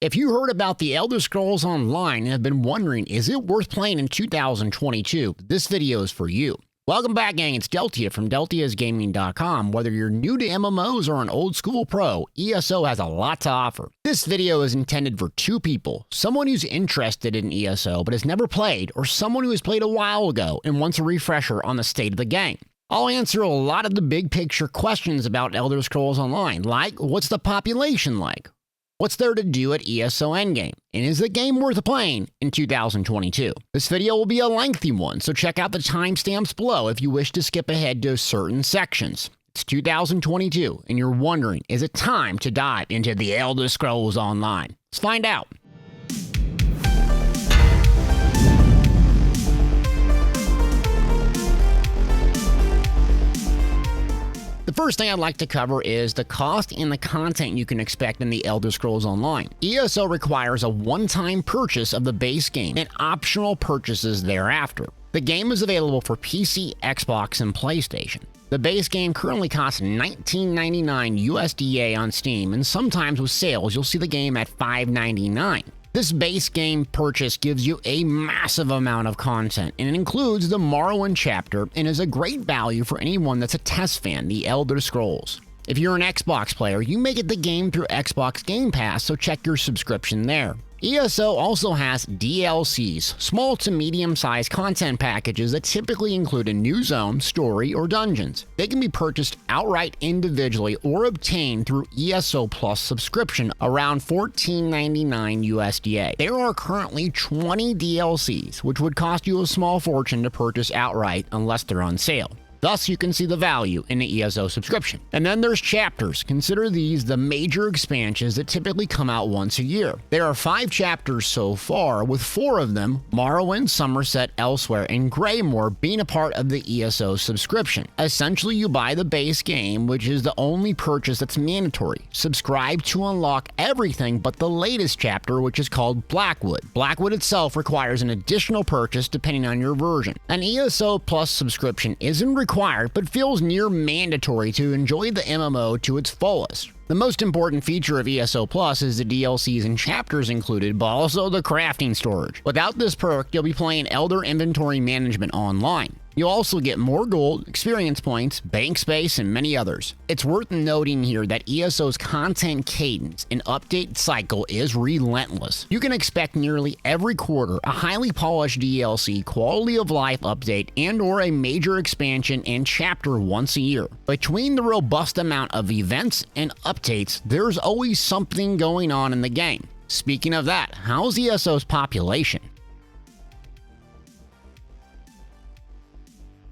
If you heard about the Elder Scrolls Online and have been wondering, is it worth playing in 2022, this video is for you. Welcome back, gang. It's Deltia from Deltiasgaming.com. Whether you're new to MMOs or an old school pro, ESO has a lot to offer. This video is intended for two people, someone who's interested in ESO but has never played, or someone who has played a while ago and wants a refresher on the state of the game. I'll answer a lot of the big picture questions about Elder Scrolls Online, like what's the population like? What's there to do at ESO Endgame? And is the game worth playing in 2022? This video will be a lengthy one, so check out the timestamps below if you wish to skip ahead to certain sections. It's 2022, and you're wondering, is it time to dive into the Elder Scrolls Online? Let's find out. The first thing I'd like to cover is the cost and the content you can expect in the Elder Scrolls Online. ESO requires a one-time purchase of the base game and optional purchases thereafter. The game is available for PC, Xbox, and PlayStation. The base game currently costs $19.99 USDA on Steam, and sometimes with sales you'll see the game at $5.99. This base game purchase gives you a massive amount of content, and it includes the Morrowind chapter and is a great value for anyone that's a TESO fan, the Elder Scrolls. If you're an Xbox player, you may get the game through Xbox Game Pass, so check your subscription there. ESO also has DLCs, small to medium-sized content packages that typically include a new zone, story, or dungeons. They can be purchased outright individually or obtained through ESO Plus subscription around $14.99 USDA. There are currently 20 DLCs, which would cost you a small fortune to purchase outright unless they're on sale. Thus, you can see the value in the ESO subscription. And then there's chapters. Consider these the major expansions that typically come out once a year. There are 5 chapters so far, with 4 of them, Morrowind, Somerset, Elsewhere, and Greymoor, being a part of the ESO subscription. Essentially, you buy the base game, which is the only purchase that's mandatory. Subscribe to unlock everything but the latest chapter, which is called Blackwood. Blackwood itself requires an additional purchase depending on your version. An ESO Plus subscription isn't required, but feels near mandatory to enjoy the MMO to its fullest. The most important feature of ESO Plus is the DLCs and chapters included, but also the crafting storage. Without this perk, you'll be playing Elder Inventory Management online. You'll also get more gold, experience points, bank space, and many others. It's worth noting here that ESO's content cadence and update cycle is relentless. You can expect nearly every quarter a highly polished DLC, quality of life update, and/or a major expansion and chapter once a year. Between the robust amount of events and updates, there's always something going on in the game. Speaking of that, how's ESO's population?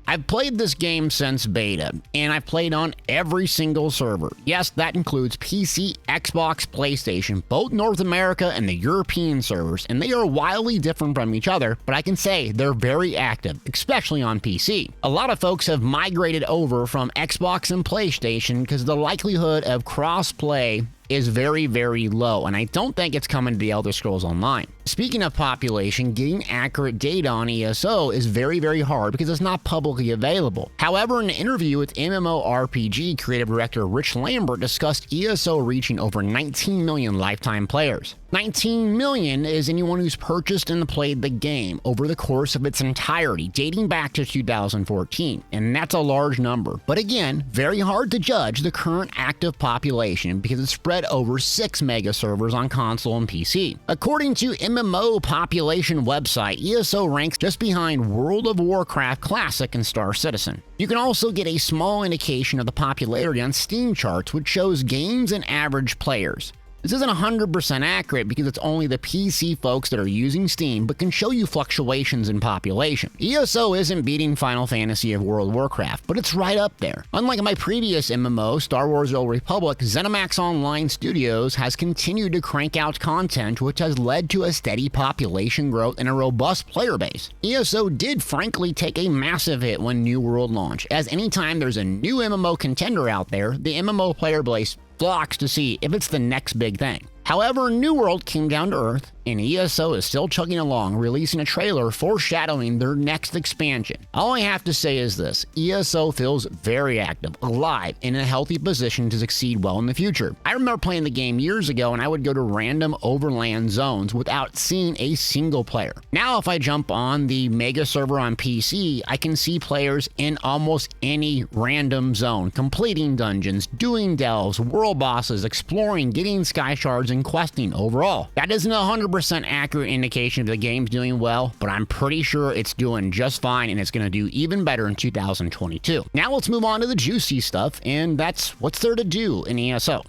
I've played this game since beta, and I've played on every single server. Yes, that includes PC, Xbox, PlayStation, both North America and the European servers, and they are wildly different from each other, but I can say they're very active, especially on PC. A lot of folks have migrated over from Xbox and PlayStation because the likelihood of cross-play is very, very low, and I don't think it's coming to the Elder Scrolls Online. Speaking of population, getting accurate data on ESO is very, very hard because it's not publicly available. However, in an interview with MMORPG creative director Rich Lambert discussed ESO reaching over 19 million lifetime players. 19 million is anyone who's purchased and played the game over the course of its entirety, dating back to 2014, and that's a large number. But again, very hard to judge the current active population because it's spread over 6 mega servers on console and PC. According to MMO population website, ESO ranks just behind World of Warcraft Classic and Star Citizen. You can also get a small indication of the popularity on Steam charts, which shows games and average players. This isn't 100% accurate because it's only the PC folks that are using Steam, but can show you fluctuations in population. ESO isn't beating Final Fantasy of World of Warcraft, but it's right up there. Unlike my previous MMO, Star Wars: The Old Republic, ZeniMax Online Studios has continued to crank out content, which has led to a steady population growth and a robust player base. ESO did frankly take a massive hit when New World launched, as anytime there's a new MMO contender out there, the MMO player base flocks to see if it's the next big thing. However, New World came down to earth, and ESO is still chugging along, releasing a trailer foreshadowing their next expansion. All I have to say is this: ESO feels very active, alive, and in a healthy position to succeed well in the future. I remember playing the game years ago and I would go to random overland zones without seeing a single player. Now if I jump on the mega server on PC, I can see players in almost any random zone, completing dungeons, doing delves, world bosses, exploring, getting sky shards, and questing overall. That isn't a 100% accurate indication if the game's doing well, but I'm pretty sure it's doing just fine and it's going to do even better in 2022. Now let's move on to the juicy stuff, and that's what's there to do in ESO.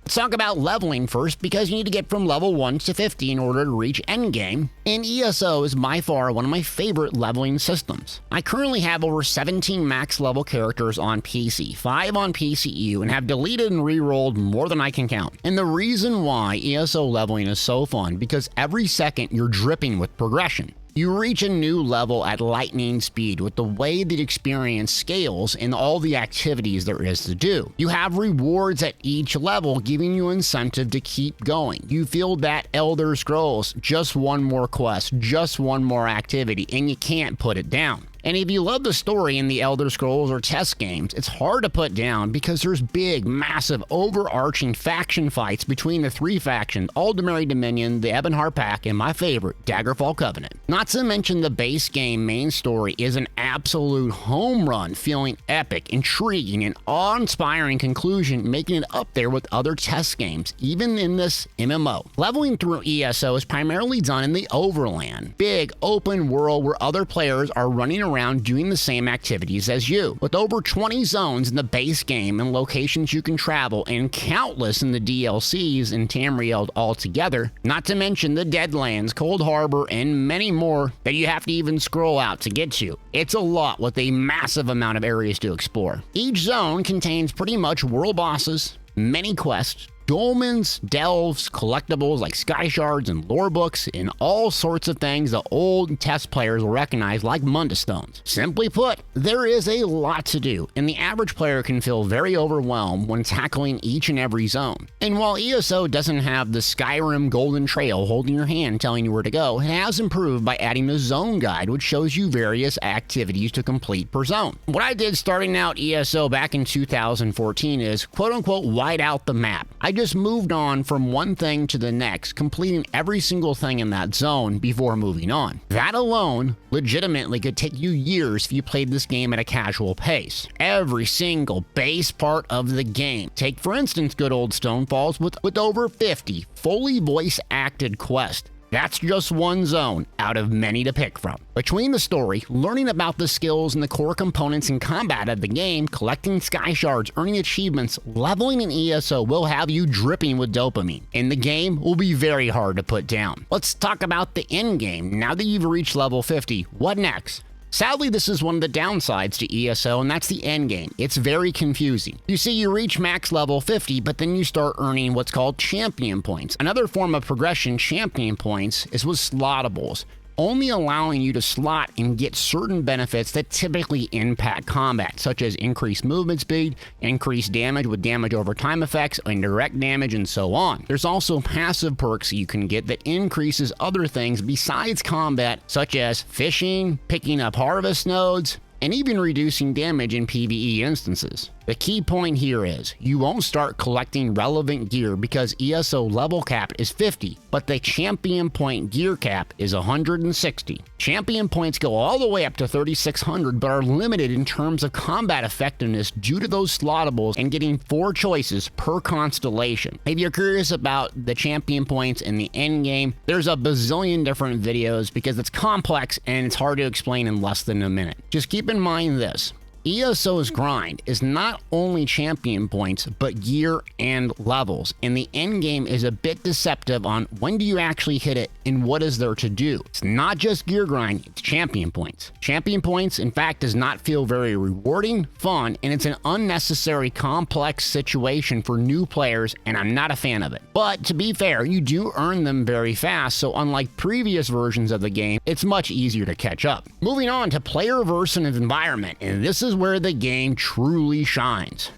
Let's talk about leveling first, because you need to get from level 1 to 50 in order to reach endgame, and ESO is by far one of my favorite leveling systems. I currently have over 17 max level characters on PC, 5 on PCU, and have deleted and re-rolled more than I can count. And the reason why ESO leveling is so fun, because every second you're dripping with progression. You reach a new level at lightning speed with the way the experience scales and all the activities there is to do. You have rewards at each level, giving you incentive to keep going. You feel that Elder Scrolls, just one more quest, just one more activity, and you can't put it down. And if you love the story in the Elder Scrolls or TESO games, it's hard to put down because there's big, massive, overarching faction fights between the 3 factions: Aldmeri Dominion, the Ebonheart Pact, and my favorite, Daggerfall Covenant. Not to mention the base game main story is an absolute home run, feeling epic, intriguing, and awe-inspiring conclusion, making it up there with other TESO games, even in this MMO. Leveling through ESO is primarily done in the Overland, big open world where other players are running around doing the same activities as you. With over 20 zones in the base game and locations you can travel, and countless in the DLCs in Tamriel altogether, not to mention the Deadlands, Cold Harbor, and many more that you have to even scroll out to get to. It's a lot with a massive amount of areas to explore. Each zone contains pretty much world bosses, many quests, dolmens, delves, collectibles like sky shards and lore books, and all sorts of things the old test players will recognize like Mundus stones. Simply put, there is a lot to do, and the average player can feel very overwhelmed when tackling each and every zone. And while ESO doesn't have the Skyrim golden trail holding your hand telling you where to go, it has improved by adding a zone guide which shows you various activities to complete per zone. What I did starting out ESO back in 2014 is quote-unquote white out the map. I just moved on from one thing to the next, completing every single thing in that zone before moving on. That alone legitimately could take you years if you played this game at a casual pace. Every single base part of the game. Take for instance good old Stonefalls with over 50 fully voice acted quests. That's just one zone out of many to pick from. Between the story, learning about the skills and the core components and combat of the game, collecting sky shards, earning achievements, leveling in ESO will have you dripping with dopamine, and the game will be very hard to put down. Let's talk about the end game. Now that you've reached level 50, what next? Sadly, this is one of the downsides to ESO, and that's the endgame. It's very confusing. You see, you reach max level 50, but then you start earning what's called champion points. Another form of progression, champion points, is with slottables, only allowing you to slot and get certain benefits that typically impact combat, such as increased movement speed, increased damage with damage over time effects, indirect damage, and so on. There's also passive perks you can get that increases other things besides combat, such as fishing, picking up harvest nodes, and even reducing damage in PvE instances. The key point here is, you won't start collecting relevant gear because ESO level cap is 50, but the champion point gear cap is 160. Champion points go all the way up to 3,600, but are limited in terms of combat effectiveness due to those slottables and getting 4 choices per constellation. If you're curious about the champion points in the end game, there's a bazillion different videos because it's complex and it's hard to explain in less than a minute. Just keep in mind this: ESO's grind is not only champion points, but gear and levels, and the end game is a bit deceptive on when do you actually hit it and what is there to do. It's not just gear grind, it's champion points. Champion points, in fact, does not feel very rewarding, fun, and it's an unnecessary complex situation for new players, and I'm not a fan of it. But to be fair, you do earn them very fast, so unlike previous versions of the game, it's much easier to catch up. Moving on to player versus environment, and this is where the game truly shines.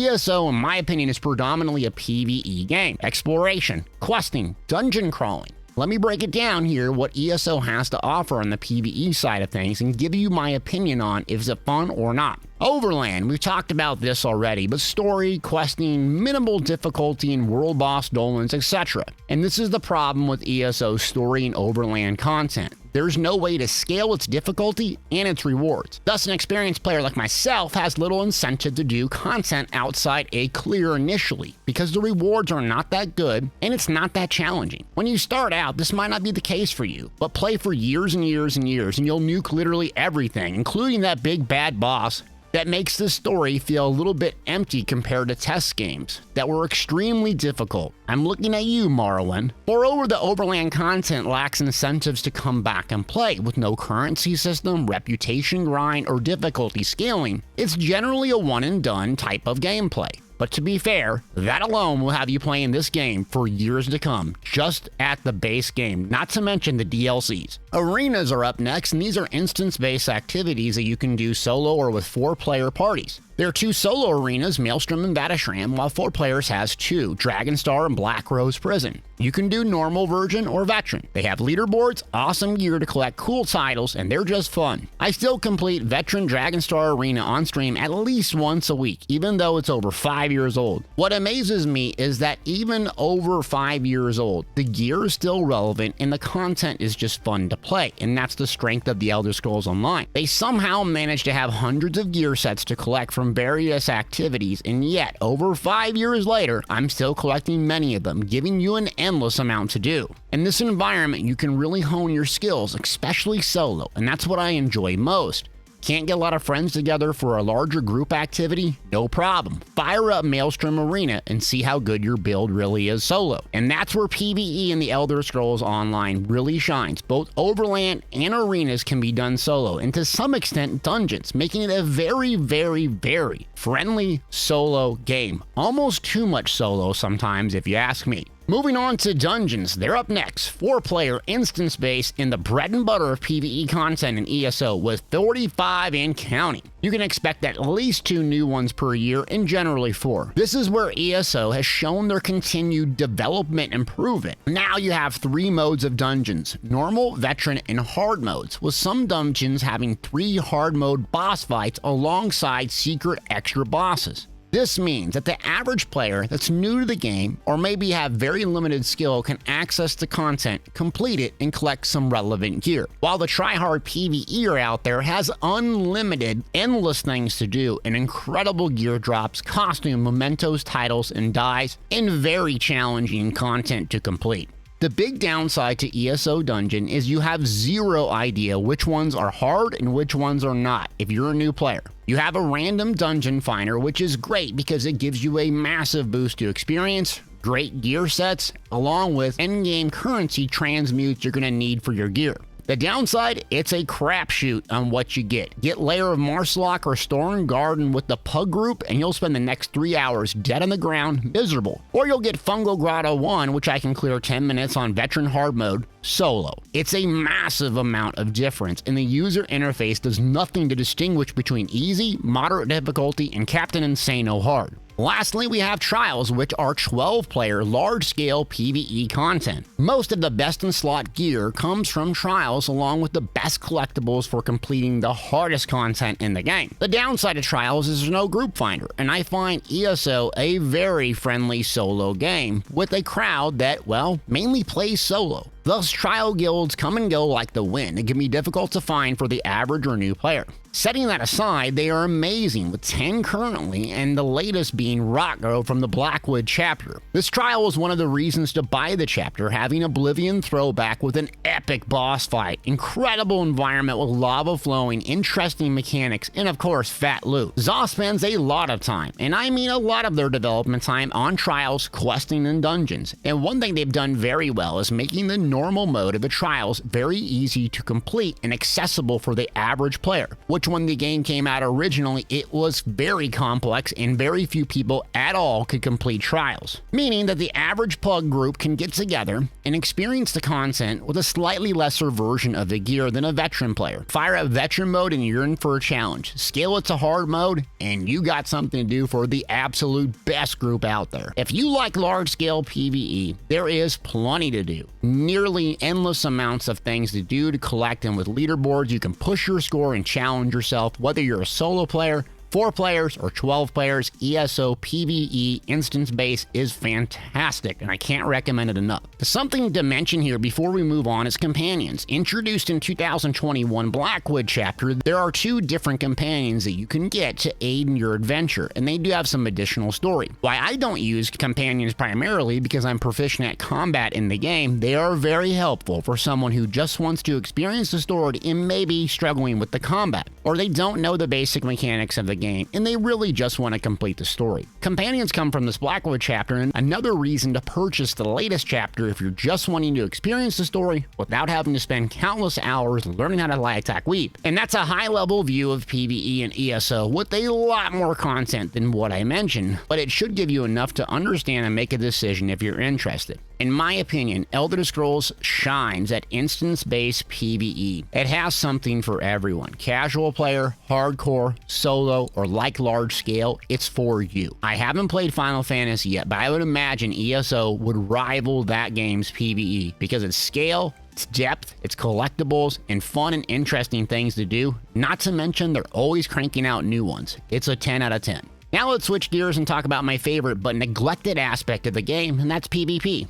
ESO, in my opinion, is predominantly a PvE game. Exploration, questing, dungeon crawling. Let me break it down here what ESO has to offer on the PvE side of things and give you my opinion on if it's fun or not. Overland, we've talked about this already, but story, questing, minimal difficulty in world boss dolmens, etc. And this is the problem with ESO story and overland content. There's no way to scale its difficulty and its rewards. Thus, an experienced player like myself has little incentive to do content outside a clear initially, because the rewards are not that good and it's not that challenging. When you start out, this might not be the case for you, but play for years and years and years and you'll nuke literally everything, including that big bad boss. That makes this story feel a little bit empty compared to test games that were extremely difficult. I'm looking at you, Morrowind. Moreover, the overland content lacks incentives to come back and play. With no currency system, reputation grind, or difficulty scaling, it's generally a one and done type of gameplay. But to be fair, that alone will have you playing this game for years to come, just at the base game, not to mention the DLCs. Arenas are up next, and these are instance-based activities that you can do solo or with 4-player parties. There are 2 solo arenas, Maelstrom and Batishram, while 4 players has 2, Dragonstar and Black Rose Prison. You can do normal version or veteran. They have leaderboards, awesome gear to collect cool titles, and they're just fun. I still complete veteran Dragonstar Arena on stream at least once a week, even though it's over 5 years old. What amazes me is that even over 5 years old, the gear is still relevant and the content is just fun to play, and that's the strength of the Elder Scrolls Online. They somehow managed to have hundreds of gear sets to collect from various activities, and yet over 5 years later, I'm still collecting many of them, giving you an endless amount to do. In this environment, you can really hone your skills, especially solo, and that's what I enjoy most. Can't get a lot of friends together for a larger group activity? No problem. Fire up Maelstrom Arena and see how good your build really is solo. And that's where PvE in the Elder Scrolls Online really shines. Both Overland and Arenas can be done solo, and to some extent dungeons, making it a very, very, very friendly solo game. Almost too much solo sometimes if you ask me. Moving on to dungeons, they're up next. 4-player, instance-based, in the bread and butter of PvE content in ESO with 45 and counting. You can expect at least 2 new ones per year and generally 4. This is where ESO has shown their continued development and improvement. Now you have 3 modes of dungeons, normal, veteran, and hard modes, with some dungeons having 3 hard mode boss fights alongside secret extra bosses. This means that the average player that's new to the game or maybe have very limited skill can access the content, complete it, and collect some relevant gear. While the tryhard PvEer out there has unlimited, endless things to do and incredible gear drops, costume, mementos, titles, and dies, and very challenging content to complete. The big downside to ESO Dungeon is you have zero idea which ones are hard and which ones are not if you're a new player. You have a random dungeon finder, which is great because it gives you a massive boost to experience, great gear sets, along with endgame currency transmutes you're going to need for your gear. The downside, it's a crapshoot on what you get. Get Lair of Marslock or Storm Garden with the Pug group and you'll spend the next 3 hours dead on the ground, miserable. Or you'll get Fungal Grotto 1, which I can clear 10 minutes on veteran hard mode, solo. It's a massive amount of difference, and the user interface does nothing to distinguish between easy, moderate difficulty, and Captain Insano hard. Lastly, we have Trials, which are 12-player, large-scale PvE content. Most of the best-in-slot gear comes from Trials, along with the best collectibles for completing the hardest content in the game. The downside of Trials is there's no group finder, and I find ESO a very friendly solo game, with a crowd that, well, mainly plays solo. Thus, trial guilds come and go like the wind and can be difficult to find for the average or new player. Setting that aside, they are amazing, with 10 currently, and the latest being Rockgrove from the Blackwood chapter. This trial was one of the reasons to buy the chapter, having Oblivion throwback with an epic boss fight, incredible environment with lava flowing, interesting mechanics, and of course, fat loot. ZOS spends a lot of time, and I mean a lot of their development time, on trials, questing, and dungeons. And one thing they've done very well is making the normal mode of the trials very easy to complete and accessible for the average player, which which when the game came out originally, it was very complex and very few people at all could complete trials, meaning that the average pug group can get together and experience the content with a slightly lesser version of the gear than a veteran player. Fire up veteran mode and you're in for a challenge. Scale it to hard mode and you got something to do for the absolute best group out there. If you like large-scale PvE, there is plenty to do. Nearly endless amounts of things to do to collect, and with leaderboards you can push your score and challenge yourself whether you're a solo player, 4 players, or 12 players. ESO PvE instance base is fantastic, and I can't recommend it enough. Something to mention here before we move on is companions. Introduced in 2021 Blackwood chapter, there are 2 different companions that you can get to aid in your adventure, and they do have some additional story. Why I don't use companions primarily because I'm proficient at combat in the game, they are very helpful for someone who just wants to experience the story and maybe struggling with the combat, or they don't know the basic mechanics of the game and they really just want to complete the story. Companions come from this Blackwood chapter, and another reason to purchase the latest chapter if you're just wanting to experience the story without having to spend countless hours learning how to light attack weep. And that's a high level view of PvE and ESO with a lot more content than what I mentioned, but it should give you enough to understand and make a decision if you're interested. In my opinion, Elder Scrolls shines at instance-based PvE. It has something for everyone. Casual player, hardcore, solo, or like large scale, it's for you. I haven't played Final Fantasy yet, but I would imagine ESO would rival that game's PvE because its scale, its depth, its collectibles, and fun and interesting things to do, not to mention they're always cranking out new ones. It's a 10 out of 10. Now let's switch gears and talk about my favorite but neglected aspect of the game, and that's PvP.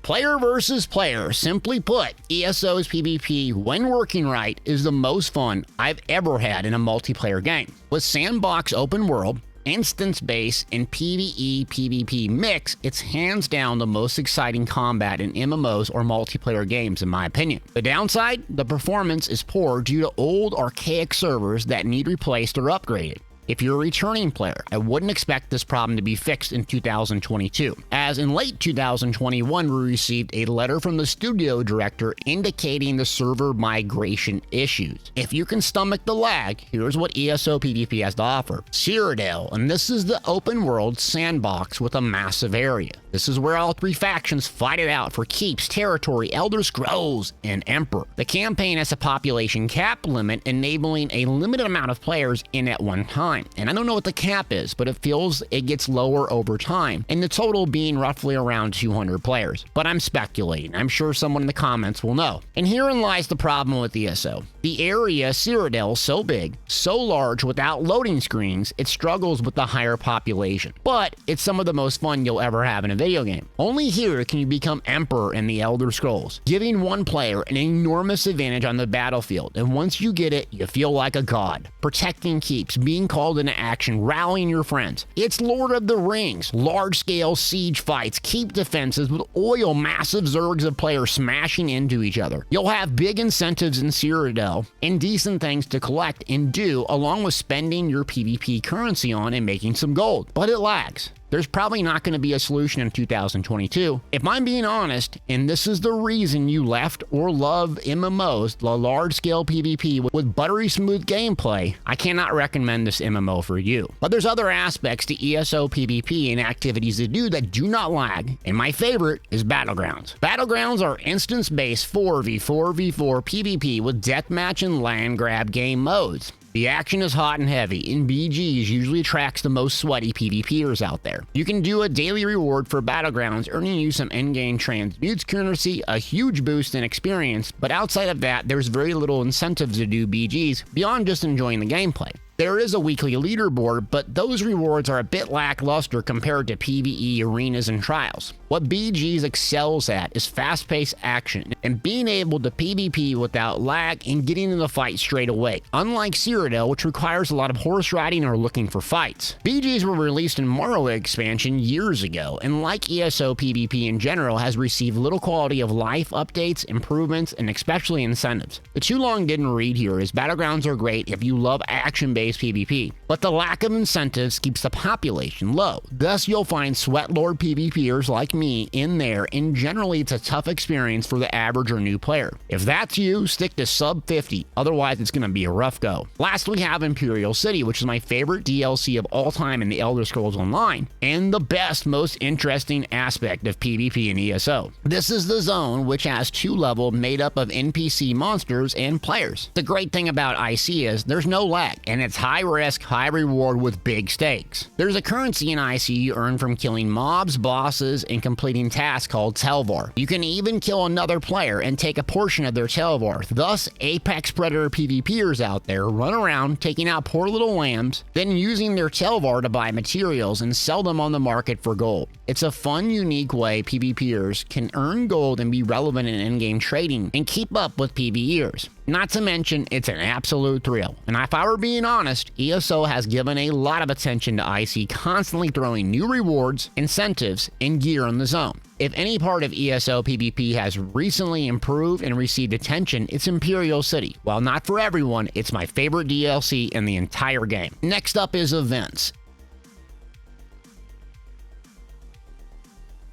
Player versus player. Simply put, ESO's PvP, when working right, is the most fun I've ever had in a multiplayer game. With sandbox open world, instance-based, and PvE PvP mix, it's hands down the most exciting combat in MMOs or multiplayer games in my opinion. The downside? The performance is poor due to old archaic servers that need replaced or upgraded. If you're a returning player, I wouldn't expect this problem to be fixed in 2022, as in late 2021 we received a letter from the studio director indicating the server migration issues. If you can stomach the lag, here's what ESO PvP has to offer. Cyrodiil, and this is the open world sandbox with a massive area. This is where all 3 factions fight it out for keeps, territory, Elder Scrolls, and Emperor. The campaign has a population cap limit, enabling a limited amount of players in at one time. And I don't know what the cap is, but it feels it gets lower over time, and the total being roughly around 200 players. But I'm speculating. I'm sure someone in the comments will know. And herein lies the problem with ESO. The area, Cyrodiil, is so big, so large without loading screens, it struggles with the higher population. But it's some of the most fun you'll ever have in a video game. Only here can you become Emperor in the Elder Scrolls, giving one player an enormous advantage on the battlefield, and once you get it, you feel like a god. Protecting keeps, being called into action, rallying your friends. It's Lord of the Rings, large-scale siege fights, keep defenses with oil massive zergs of players smashing into each other. You'll have big incentives in Cyrodiil and decent things to collect and do, along with spending your PvP currency on and making some gold. But it lags. There's probably not going to be a solution in 2022. If I'm being honest, and this is the reason you left or love MMOs, the large-scale PvP with buttery smooth gameplay, I cannot recommend this MMO for you. But there's other aspects to ESO PvP and activities to do that do not lag, and my favorite is Battlegrounds. Battlegrounds are instance-based 4v4v4 PvP with deathmatch and land grab game modes. The action is hot and heavy, and BGs usually attracts the most sweaty PvPers out there. You can do a daily reward for Battlegrounds, earning you some endgame transmutes currency, a huge boost in experience, but outside of that, there's very little incentives to do BGs beyond just enjoying the gameplay. There is a weekly leaderboard, but those rewards are a bit lackluster compared to PvE arenas and trials. What BGs excels at is fast-paced action and being able to PvP without lag and getting in the fight straight away, unlike Cyrodiil, which requires a lot of horse riding or looking for fights. BGs were released in Morrowind expansion years ago, and like ESO PvP in general, has received little quality of life updates, improvements, and especially incentives. The too long didn't read here is Battlegrounds are great if you love action-based base PvP. But the lack of incentives keeps the population low. Thus, you'll find sweatlord PvPers like me in there, and generally it's a tough experience for the average or new player. If that's you, stick to sub 50, otherwise it's going to be a rough go. Last, we have Imperial City, which is my favorite DLC of all time in the Elder Scrolls Online, and the best, most interesting aspect of PvP in ESO. This is the zone which has 2 levels made up of NPC monsters and players. The great thing about IC is there's no lag, and it's high risk, high reward with big stakes. There's a currency in IC you earn from killing mobs, bosses, and completing tasks called Telvar. You can even kill another player and take a portion of their Telvar. Thus, apex predator PvPers out there run around taking out poor little lambs, then using their Telvar to buy materials and sell them on the market for gold. It's a fun, unique way PvPers can earn gold and be relevant in in-game trading and keep up with PvEers. Not to mention, it's an absolute thrill. And if I were being honest, ESO has given a lot of attention to IC, constantly throwing new rewards, incentives, and gear in the zone. If any part of ESO PvP has recently improved and received attention, it's Imperial City. While not for everyone, it's my favorite DLC in the entire game. Next up is events.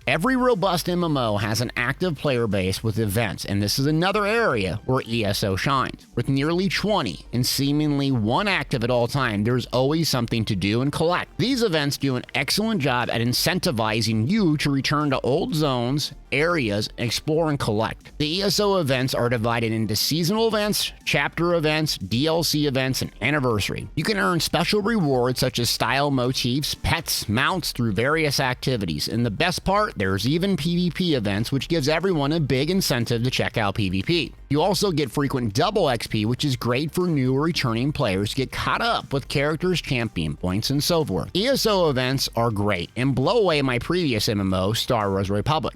Every robust MMO has an active player base with events, and this is another area where ESO shines. With nearly 20 and seemingly 1 active at all time, there's always something to do and collect. These events do an excellent job at incentivizing you to return to old zones, areas, and explore and collect. The ESO events are divided into seasonal events, chapter events, DLC events, and anniversary. You can earn special rewards such as style motifs, pets, mounts through various activities, and the best part, there's even PvP events, which gives everyone a big incentive to check out PvP. You also get frequent double XP, which is great for new or returning players to get caught up with characters, champion points, and so forth. ESO events are great and blow away my previous MMO, Star Wars Republic.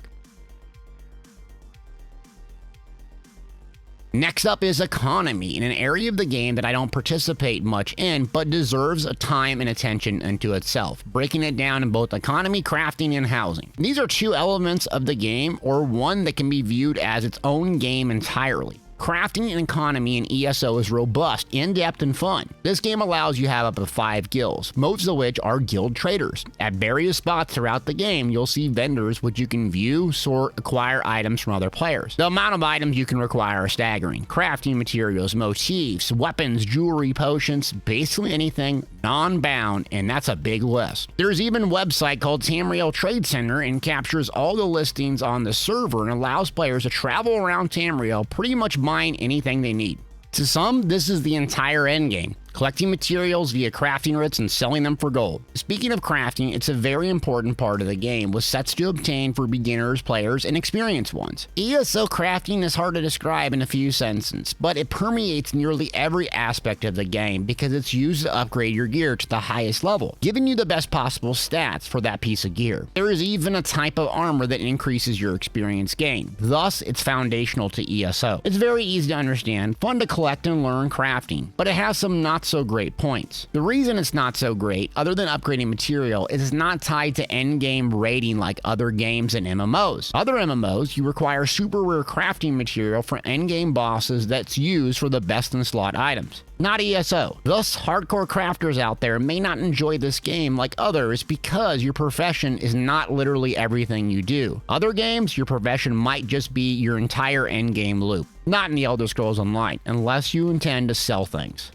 Next up is economy, in an area of the game that I don't participate much in, but deserves time and attention unto itself, breaking it down in both economy, crafting, and housing. These are 2 elements of the game, or one that can be viewed as its own game entirely. Crafting and economy in ESO is robust, in-depth, and fun. This game allows you to have up to 5 guilds, most of which are guild traders. At various spots throughout the game, you'll see vendors which you can view, sort, acquire items from other players. The amount of items you can require are staggering. Crafting materials, motifs, weapons, jewelry, potions, basically anything non-bound, and that's a big list. There's even a website called Tamriel Trade Center and captures all the listings on the server and allows players to travel around Tamriel, pretty much mine anything they need. To some, this is the entire endgame, collecting materials via crafting writs and selling them for gold. Speaking of crafting, it's a very important part of the game, with sets to obtain for beginners, players, and experienced ones. ESO crafting is hard to describe in a few sentences, but it permeates nearly every aspect of the game because it's used to upgrade your gear to the highest level, giving you the best possible stats for that piece of gear. There is even a type of armor that increases your experience gain, thus it's foundational to ESO. It's very easy to understand, fun to collect and learn crafting, but it has some not so great points. The reason it's not so great, other than upgrading material, is it's not tied to endgame rating like other games and MMOs. Other MMOs, you require super rare crafting material for endgame bosses that's used for the best in slot items. Not ESO. Thus, hardcore crafters out there may not enjoy this game like others because your profession is not literally everything you do. Other games, your profession might just be your entire endgame loop. Not in the Elder Scrolls Online, unless you intend to sell things.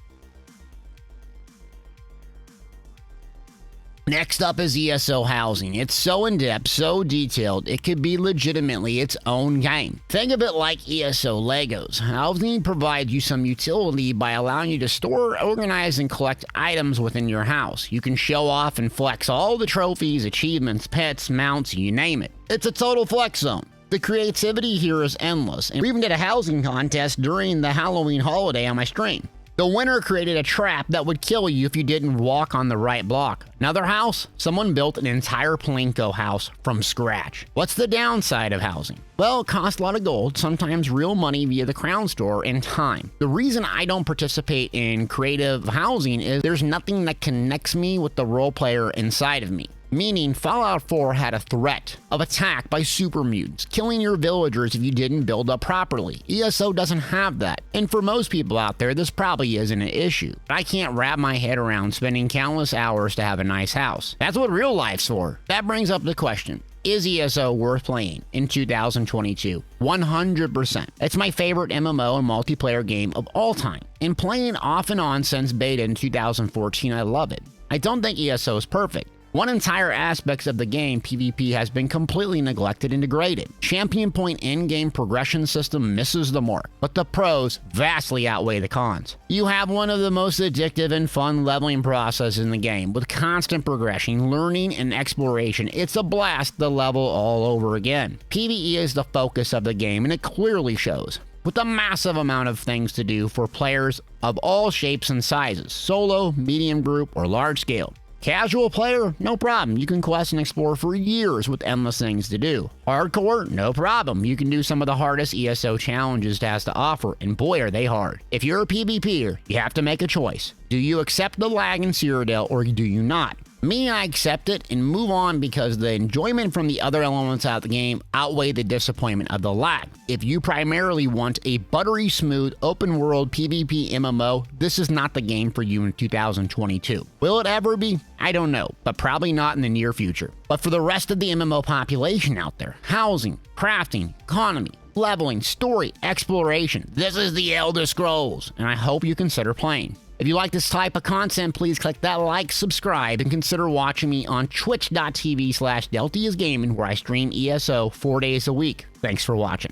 Next up is ESO housing. It's so in-depth, so detailed, it could be legitimately its own game. Think of it like ESO Legos. Housing provides you some utility by allowing you to store, organize, and collect items within your house. You can show off and flex all the trophies, achievements, pets, mounts, you name it. It's a total flex zone. The creativity here is endless, and we even did a housing contest during the Halloween holiday on my stream. The winner created a trap that would kill you if you didn't walk on the right block. Another house? Someone built an entire Plinko house from scratch. What's the downside of housing? Well, it costs a lot of gold, sometimes real money via the crown store, and time. The reason I don't participate in creative housing is there's nothing that connects me with the role player inside of me. meaning Fallout 4 had a threat of attack by super mutants, killing your villagers if you didn't build up properly. ESO doesn't have that, and for most people out there, this probably isn't an issue. But I can't wrap my head around spending countless hours to have a nice house. That's what real life's for. That brings up the question: is ESO worth playing in 2022? 100%. It's my favorite MMO and multiplayer game of all time, and playing off and on since beta in 2014, I love it. I don't think ESO is perfect. One entire aspect of the game, PvP, has been completely neglected and degraded. Champion point in-game progression system misses the mark, but the pros vastly outweigh the cons. You have one of the most addictive and fun leveling processes in the game, with constant progression, learning, and exploration. It's a blast to level all over again. PvE is the focus of the game, and it clearly shows, with a massive amount of things to do for players of all shapes and sizes, solo, medium group, or large scale. Casual player, no problem. You can quest and explore for years with endless things to do. Hardcore, no problem. You can do some of the hardest ESO challenges it has to offer, and boy are they hard. If you're a PvPer, you have to make a choice. Do you accept the lag in Cyrodiil or do you not? Me, I accept it and move on because the enjoyment from the other elements of the game outweigh the disappointment of the lag. If you primarily want a buttery smooth open world PvP MMO, this is not the game for you in 2022. Will it ever be? I don't know, but probably not in the near future. But for the rest of the MMO population out there, housing, crafting, economy, leveling, story, exploration, this is the Elder Scrolls, and I hope you consider playing. If you like this type of content, please click that like, subscribe, and consider watching me on twitch.tv/Deltiasgaming, where I stream ESO 4 days a week. Thanks for watching.